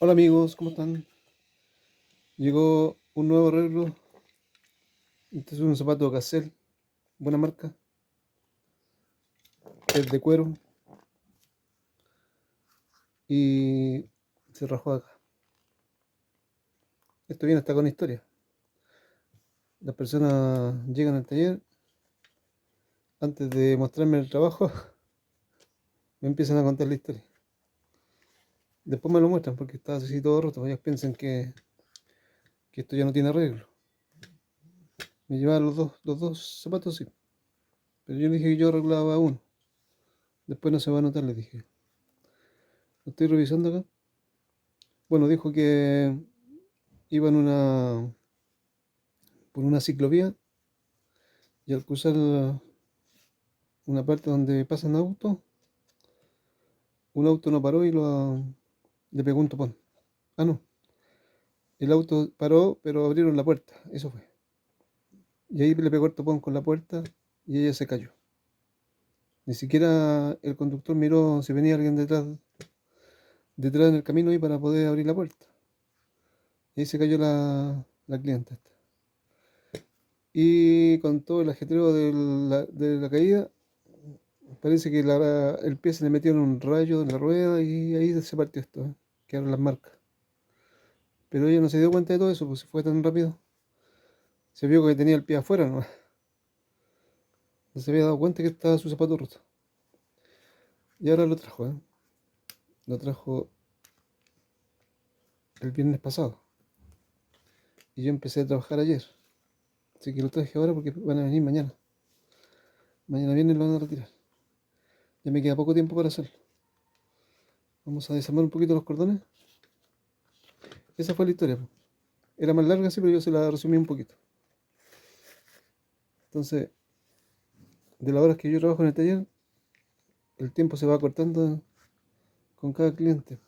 Hola amigos, ¿cómo están? Llegó un nuevo arreglo. Este es un zapato Gazelle, buena marca, es de cuero y se rajó acá. Esto viene hasta con historia. Las personas llegan al taller, antes de mostrarme el trabajo, me empiezan a contar la historia. Después me lo muestran porque está así todo roto. Ellos piensan que esto ya no tiene arreglo. Me llevaban los dos zapatos, sí. Pero yo le dije que yo arreglaba uno. Después no se va a notar, les dije. Lo estoy revisando acá. Bueno, dijo que iba por una ciclovía y al cruzar una parte donde pasan autos, un auto no paró y le pegó un topón. Ah, no. El auto paró, pero abrieron la puerta. Eso fue. Y ahí le pegó el topón con la puerta y ella se cayó. Ni siquiera el conductor miró si venía alguien detrás en el camino ahí para poder abrir la puerta. Y ahí se cayó la clienta esta. Y con todo el ajetreo de la caída, parece que el pie se le metió en un rayo de la rueda y ahí se partió esto. Quedaron las marcas. Pero ella no se dio cuenta de todo eso, pues se fue tan rápido. Se vio que tenía el pie afuera, ¿no? No se había dado cuenta que estaba su zapato roto. Y ahora lo trajo, ¿eh? Lo trajo el viernes pasado. Y yo empecé a trabajar ayer. Así que lo traje ahora porque van a venir mañana. Mañana viernes lo van a retirar. Ya me queda poco tiempo para hacerlo. Vamos a desarmar un poquito los cordones. Esa fue la historia, pues. Era más larga, sí, pero yo se la resumí un poquito. Entonces, de las horas que yo trabajo en el taller, el tiempo se va cortando con cada cliente.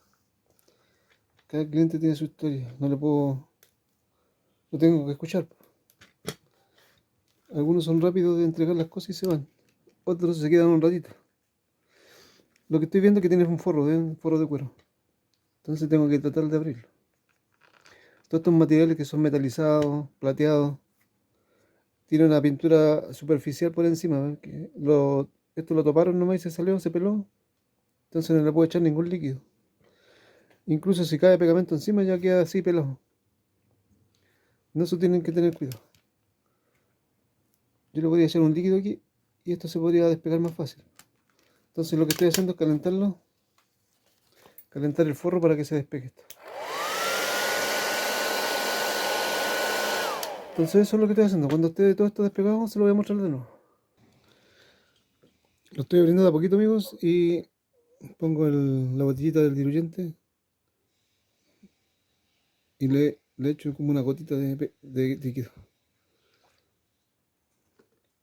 Cada cliente tiene su historia. No tengo que escuchar. Algunos son rápidos de entregar las cosas y se van. Otros se quedan un ratito. Lo que estoy viendo es que tiene un forro de cuero. Entonces tengo que tratar de abrirlo. Todos estos materiales que son metalizados, plateados, tienen una pintura superficial por encima. ¿Ven? Esto lo toparon nomás y se salió, se peló. Entonces no le puedo echar ningún líquido. Incluso si cae pegamento encima ya queda así pelado. En eso tienen que tener cuidado. Yo le podría echar un líquido aquí y esto se podría despegar más fácil. Entonces lo que estoy haciendo es calentar el forro para que se despegue esto. Entonces eso es lo que estoy haciendo. Cuando esté todo esto despegado se lo voy a mostrar de nuevo. Lo estoy abriendo de a poquito, amigos, y pongo la botellita del diluyente y le echo como una gotita de líquido.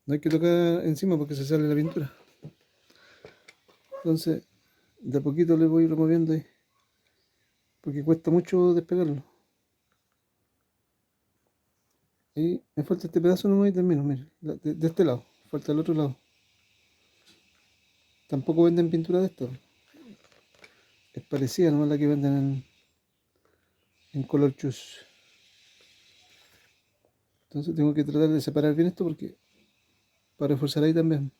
No hay que tocar encima porque se sale la pintura. Entonces, de a poquito le voy removiendo ahí, porque cuesta mucho despegarlo. Y me falta este pedazo nomás y termino, miren, de este lado, falta el otro lado. Tampoco venden pintura de esto, es parecida nomás la que venden en Color Choose. Entonces tengo que tratar de separar bien esto porque para reforzar ahí también.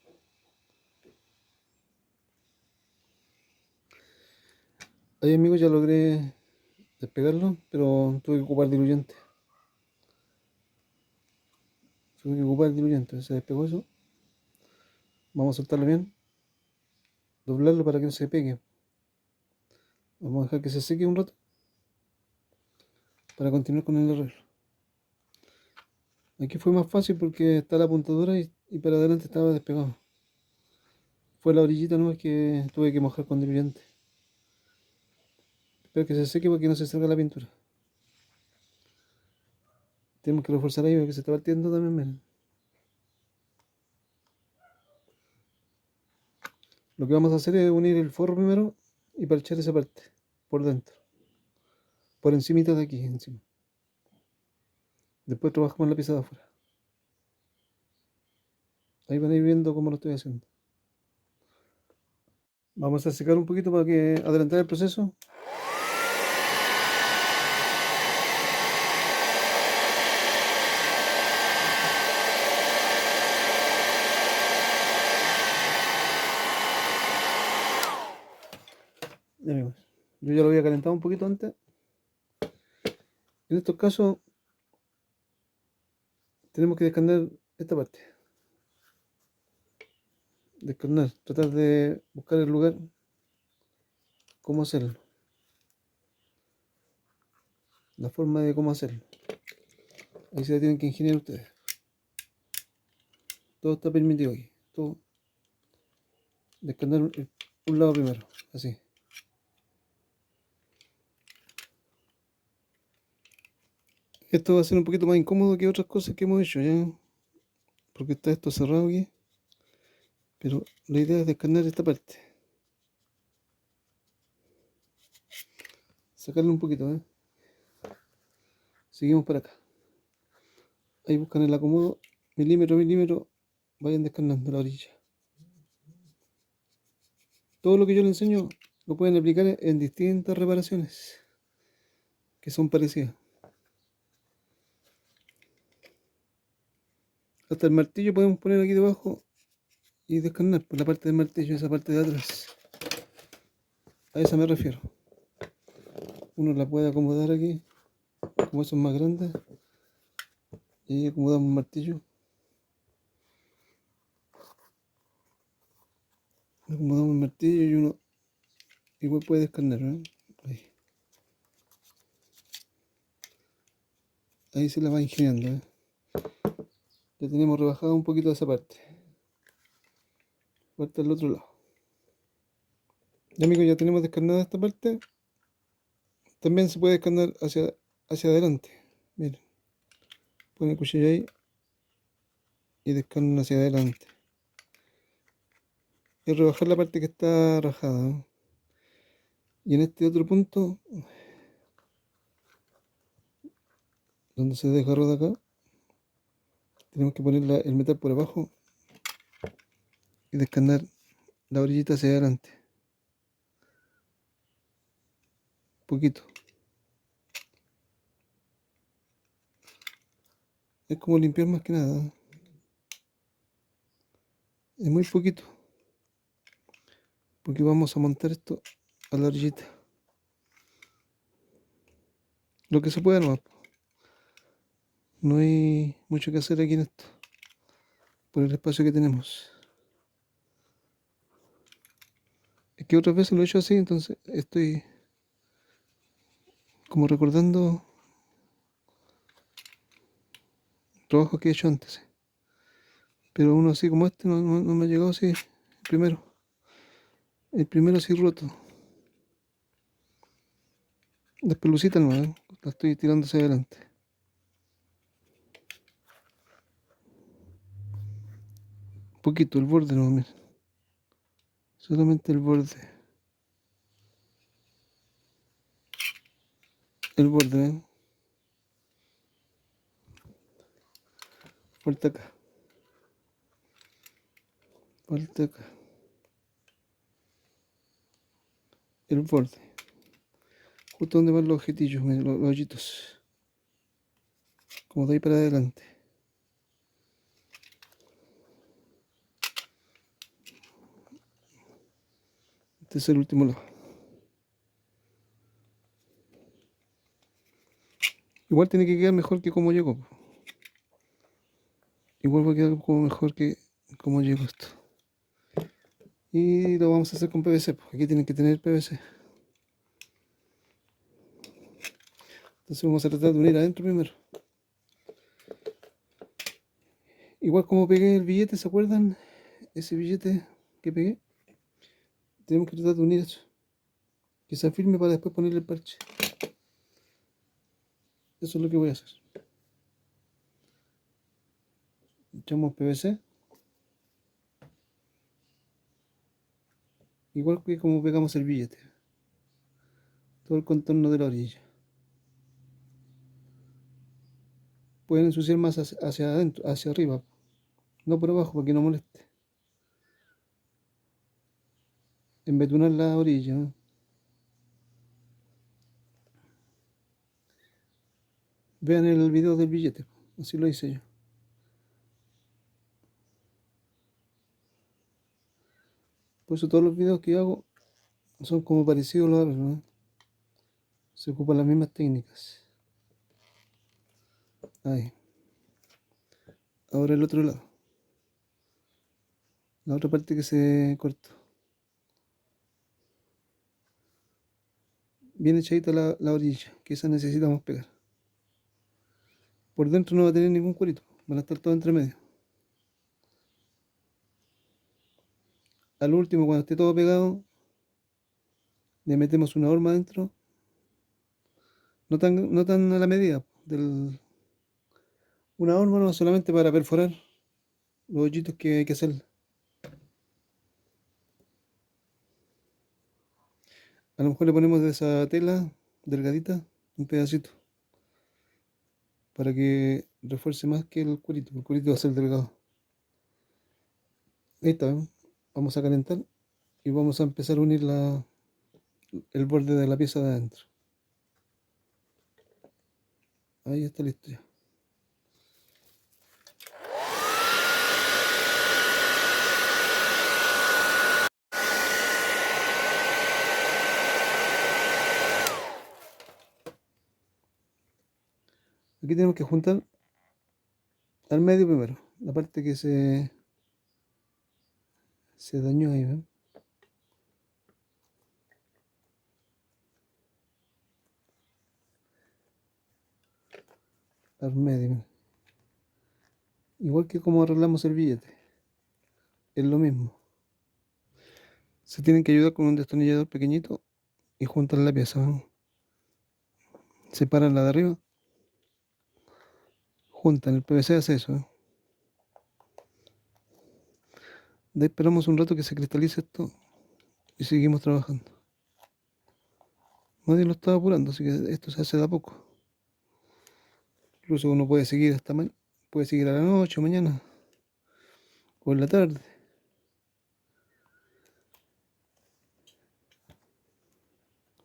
Ahí, amigos, ya logré despegarlo, pero tuve que ocupar diluyente. Tuve que ocupar diluyente, se despegó eso. Vamos a soltarlo bien, doblarlo para que no se pegue. Vamos a dejar que se seque un rato para continuar con el arreglo. Aquí fue más fácil porque está la apuntadura y para adelante estaba despegado. Fue la orillita nomás que tuve que mojar con diluyente. Espero que se seque para que no se salga la pintura. Tenemos que reforzar ahí porque se está partiendo también, miren. Lo que vamos a hacer es unir el forro primero y parchar esa parte por dentro. Por encimita de aquí, encima. Después trabajamos la pieza de afuera. Ahí van a ir viendo cómo lo estoy haciendo. Vamos a secar un poquito para que adelantar el proceso. Ya, amigos, yo ya lo había calentado un poquito antes. En estos casos tenemos que descarnar esta parte. Descarnar, tratar de buscar el lugar, cómo hacerlo, la forma de cómo hacerlo. Ahí se la tienen que ingeniar ustedes. Todo está permitido aquí. Todo. Descarnar un lado primero, así. Esto va a ser un poquito más incómodo que otras cosas que hemos hecho ya, porque está esto cerrado aquí. Pero la idea es descarnar esta parte. Sacarle un poquito, ¿eh? Seguimos para acá. Ahí buscan el acomodo, milímetro a milímetro, vayan descarnando la orilla. Todo lo que yo les enseño lo pueden aplicar en distintas reparaciones que son parecidas. Hasta el martillo podemos poner aquí debajo y descarnar por la parte del martillo, esa parte de atrás. A esa me refiero. Uno la puede acomodar aquí, como son más grandes, y ahí acomodamos el martillo. Acomodamos el martillo y uno igual puede descarnar, ¿eh? Ahí. Ahí se la va ingeniando, ¿eh? Ya tenemos rebajado un poquito esa parte. Falta el otro lado. Ya, amigos, ya tenemos descarnada esta parte. También se puede descarnar hacia adelante. Miren, ponen el cuchillo ahí y descarnan hacia adelante. Y rebajar la parte que está rajada, ¿no? Y en este otro punto, donde se desgarró de acá, tenemos que poner el metal por abajo y descarnar la orillita hacia adelante. Poquito. Es como limpiar más que nada, ¿no? Es muy poquito. Porque vamos a montar esto a la orillita. Lo que se pueda nomás. No hay mucho que hacer aquí en esto. Por el espacio que tenemos. Es que otras veces lo he hecho así, entonces estoy como recordando trabajos que he hecho antes. Pero uno así como este no me ha llegado así. Primero. El primero así roto. Las pelucitas no, ¿eh? La estoy tirando hacia adelante. Un poquito, el borde no, mira. Solamente el borde. El borde, ¿eh? Falta acá. Falta acá. El borde. Justo donde van los objetillos, mira, los hoyitos. Como de ahí para adelante. Este es el último lado. Igual tiene que quedar mejor que como llegó. Igual va a quedar como mejor que como llegó esto. Y lo vamos a hacer con PVC. Aquí tienen que tener PVC. Entonces vamos a tratar de unir adentro primero. Igual como pegué el billete, ¿se acuerdan? Ese billete que pegué. Tenemos que tratar de unir eso. Que sea firme para después ponerle el parche. Eso es lo que voy a hacer. Echamos PVC. Igual que como pegamos el billete. Todo el contorno de la orilla. Pueden ensuciar más hacia adentro, hacia arriba. No por abajo para que no moleste. Embetunar la orilla, ¿no? Vean el video del billete. Así lo hice yo. Por eso todos los videos que hago Son como parecidos los aros, ¿no? Se ocupan las mismas técnicas. Ahí. Ahora el otro lado. La otra parte que se cortó. Bien echadita la orilla, que esa necesitamos pegar. Por dentro no va a tener ningún cuerito, van a estar todos entre medio. Al último, cuando esté todo pegado, le metemos una horma adentro, no tan a la medida una horma no solamente para perforar los hoyitos que hay que hacer. A lo mejor le ponemos de esa tela delgadita un pedacito para que refuerce más que el cuerito va a ser delgado. Ahí está, ¿eh? Vamos a calentar y vamos a empezar a unir el borde de la pieza de adentro. Ahí está listo ya. Aquí tenemos que juntar al medio primero, la parte que se dañó ahí, ¿ven? Al medio. Igual que como arreglamos el billete, es lo mismo. Se tienen que ayudar con un destornillador pequeñito y juntar la pieza, ¿ven? Separan la de arriba, juntan, el PVC hace eso, ¿eh? De ahí esperamos un rato que se cristalice esto y seguimos trabajando. Nadie lo está apurando, así que esto se hace de a poco. Incluso uno puede seguir puede seguir a la noche o mañana o en la tarde.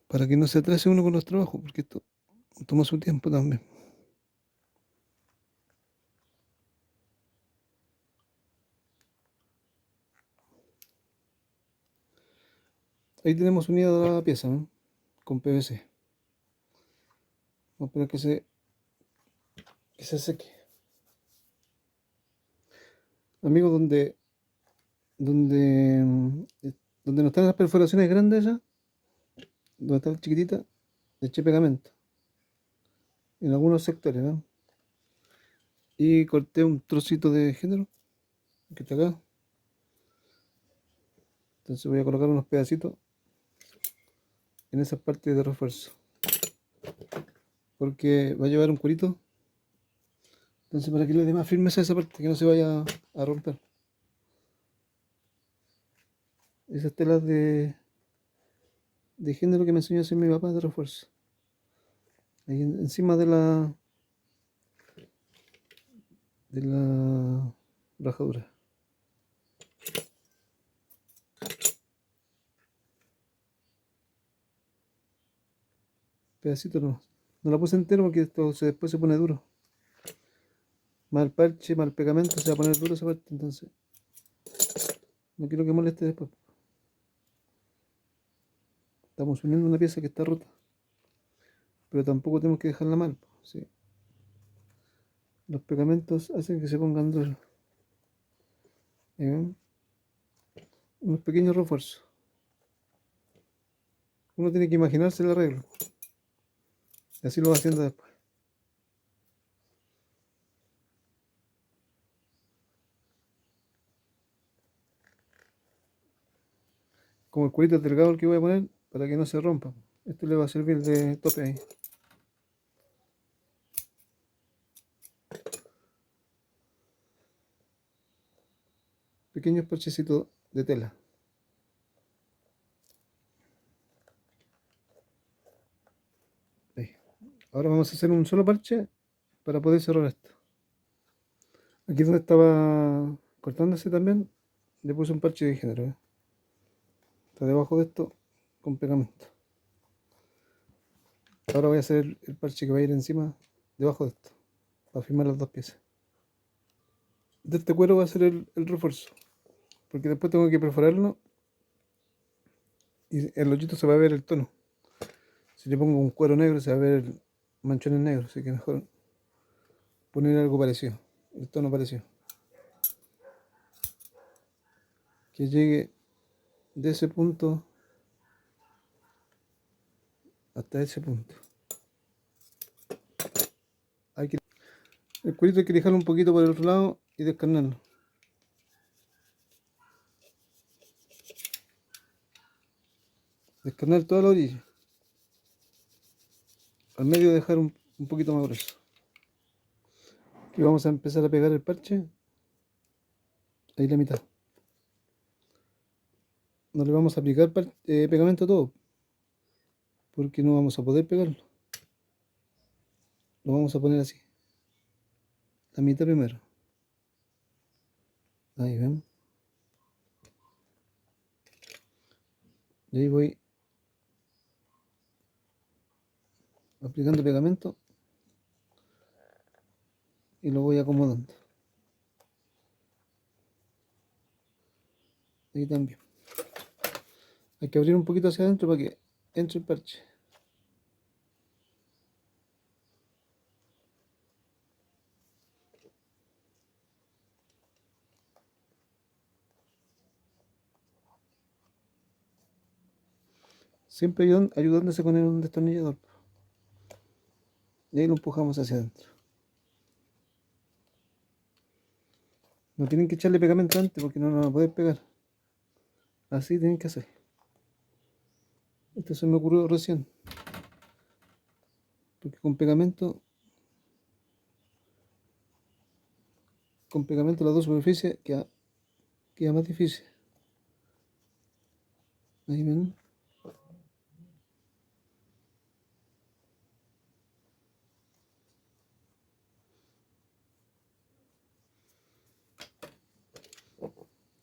Para que no se atrase uno con los trabajos, porque esto toma su tiempo también. Ahí tenemos unida la pieza, ¿no? Con PVC. Vamos a esperar que se seque. Amigos, donde, donde no están las perforaciones grandes ya, donde está chiquitita, le eché pegamento. En algunos sectores, ¿no? Y corté un trocito de género, que está acá. Entonces voy a colocar unos pedacitos en esa parte de refuerzo. Porque va a llevar un curito. Entonces para que le dé más firmeza a esa parte, que no se vaya a romper. Esas telas de género que me enseñó a hacer mi papá de refuerzo. Ahí encima de la rajadura. Pedacito no. No la puse entero porque esto después se pone duro. Mal parche, mal pegamento, se va a poner duro esa parte, entonces no quiero que moleste después. Estamos uniendo una pieza que está rota, pero tampoco tenemos que dejarla mal, ¿sí? Los pegamentos hacen que se pongan duros. ¿Eh? Unos pequeños refuerzos. Uno tiene que imaginarse el arreglo. Y así lo va haciendo después. Como el cuerito delgado el que voy a poner para que no se rompa. Esto le va a servir de tope ahí. Pequeños parchecitos de tela. Ahí. Ahora vamos a hacer un solo parche para poder cerrar esto. Aquí donde estaba cortándose también, le puse un parche de género, ¿eh? Está debajo de esto con pegamento. Ahora voy a hacer el parche que va a ir encima, debajo de esto, para firmar las dos piezas. De este cuero va a ser el refuerzo, porque después tengo que perforarlo y el hoyito se va a ver el tono. Si le pongo un cuero negro se va a ver manchones negros, así que mejor poner algo parecido, el tono parecido. Que llegue de ese punto hasta ese punto. Hay que, el cuerito hay que dejarlo un poquito por el otro lado y descarnarlo. Descarnar toda la orilla. Al medio dejar un poquito más grueso. Aquí vamos a empezar a pegar el parche. Ahí la mitad. No le vamos a aplicar pegamento a todo, porque no vamos a poder pegarlo. Lo vamos a poner así. La mitad primero. Ahí ven. Y ahí voy aplicando pegamento y lo voy acomodando. Ahí también. Hay que abrir un poquito hacia adentro para que entre el parche. Siempre ayudándose con un destornillador. Y ahí lo empujamos hacia adentro. No tienen que echarle pegamento antes porque no lo van a poder pegar. Así tienen que hacer. Esto se me ocurrió recién. Porque con pegamento las dos superficies queda más difícil. Ahí ven.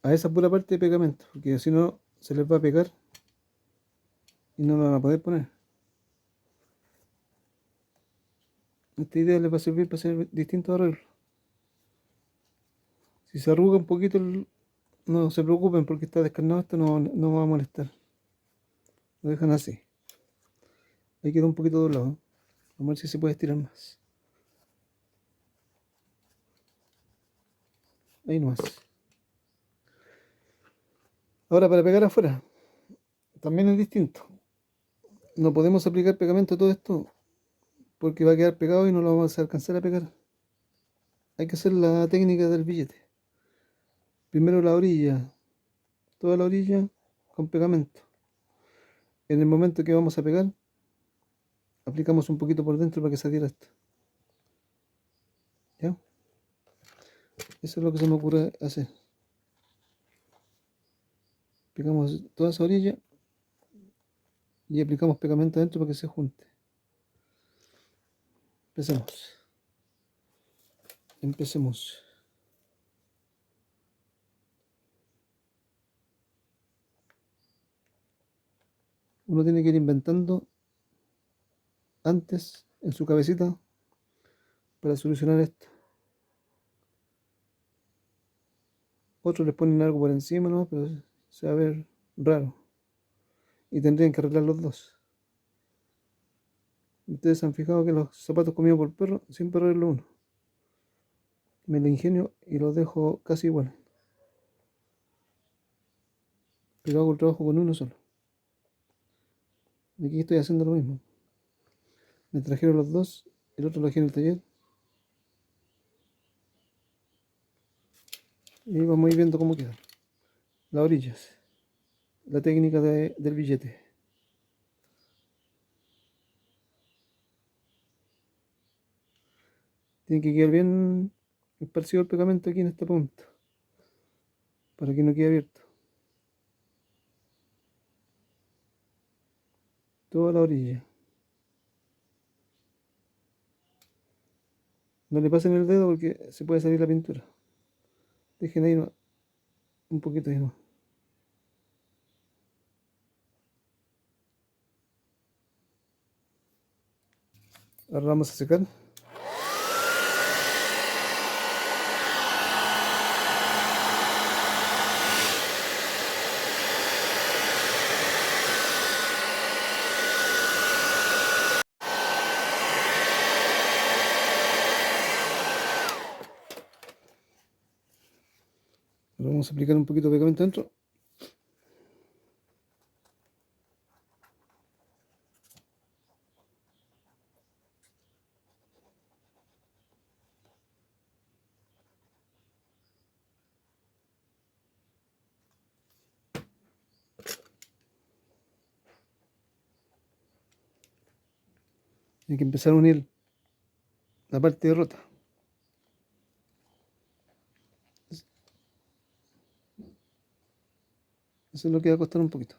A esa pura parte de pegamento, porque si no se les va a pegar y no lo van a poder poner. Esta idea les va a servir para hacer distintos arreglos. Si se arruga un poquito, no se preocupen porque está descarnado, esto no va a molestar. Lo dejan así. Ahí queda un poquito doblado. Vamos a ver si se puede estirar más. Ahí nomás. Ahora para pegar afuera, también es distinto. No podemos aplicar pegamento a todo esto porque va a quedar pegado y no lo vamos a alcanzar a pegar. Hay que hacer la técnica del billete. Primero la orilla, toda la orilla con pegamento. En el momento que vamos a pegar, aplicamos un poquito por dentro para que se adhiera esto. ¿Ya? Eso es lo que se me ocurre hacer. Pegamos toda esa orilla y aplicamos pegamento adentro para que se junte. Empecemos. Uno tiene que ir inventando antes en su cabecita para solucionar esto. Otros les ponen algo por encima, ¿no? Pero se va a ver raro. Y tendrían que arreglar los dos. Ustedes se han fijado que los zapatos comidos por perro siempre arreglo uno. Me lo ingenio y los dejo casi igual. Pero hago el trabajo con uno solo. Aquí estoy haciendo lo mismo. Me trajeron los dos, el otro lo dejé en el taller. Y vamos a ir viendo cómo quedan. Las orillas. La técnica del billete. Tiene que quedar bien esparcido el pegamento aquí en este punto. Para que no quede abierto. Toda la orilla. No le pasen el dedo porque se puede salir la pintura. Dejen ahí un poquito ahí más. Ahora vamos a secar. Vamos a aplicar un poquito de pegamento dentro. Hay que empezar a unir la parte rota. Eso es lo que va a costar un poquito.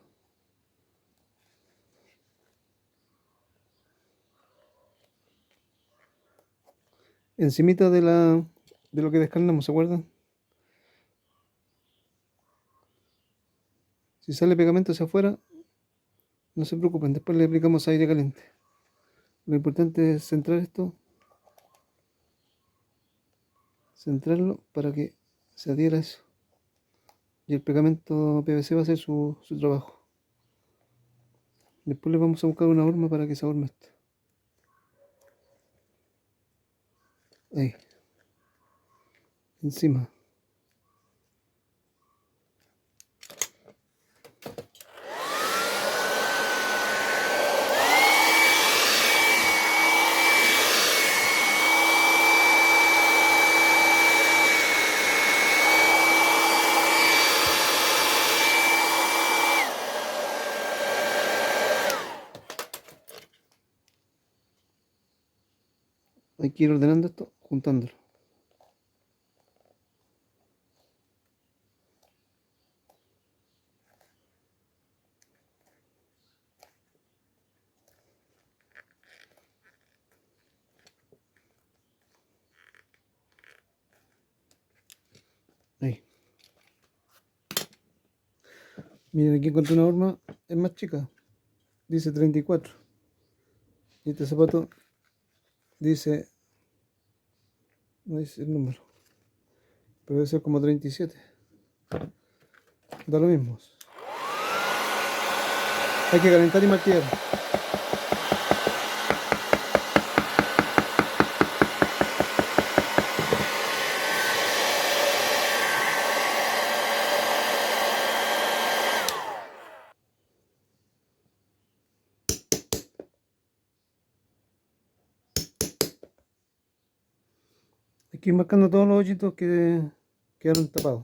Encimita de lo que descarnamos, ¿se acuerdan? Si sale pegamento hacia afuera, no se preocupen, después le aplicamos aire caliente. Lo importante es centrar esto, centrarlo para que se adhiera a eso. Y el pegamento PVC va a hacer su trabajo. Después le vamos a buscar una horma para que se ahorme esto. Ahí, encima. Hay que ir ordenando esto, juntándolo. Ahí. Miren, aquí encontré una horma, es más chica, dice 34. Y este zapato dice, no dice el número, pero debe ser como 37. Da lo mismo. Hay que calentar y martillar. Hay que ir marcando todos los hoyitos que quedaron tapados.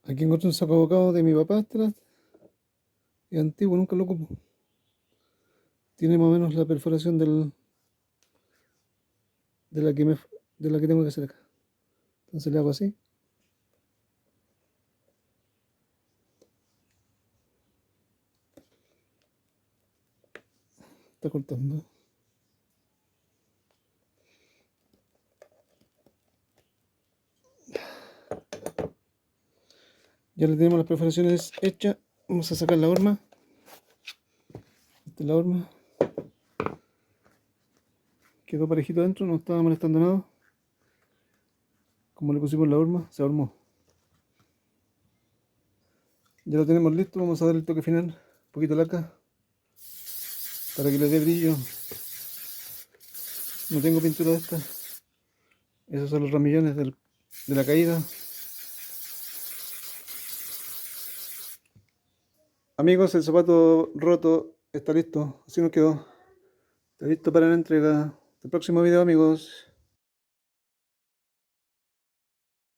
Aquí encontré un saco abocado de mi papá atrás. Es antiguo, nunca lo ocupo. Tiene más o menos la perforación de la que tengo que hacer acá. Entonces le hago así. Está cortando. Ya le tenemos las perforaciones hechas. Vamos a sacar la horma. Esta es la horma. Quedó parejito adentro, no estaba molestando nada. Como le pusimos la horma, se armó. Ya lo tenemos listo, vamos a dar el toque final. Un poquito de laca para que le dé brillo. No tengo pintura de esta. Esos son los ramillones de la caída. Amigos, el zapato roto está listo. Así nos quedó. Está listo para la entrega. Hasta el próximo video, amigos.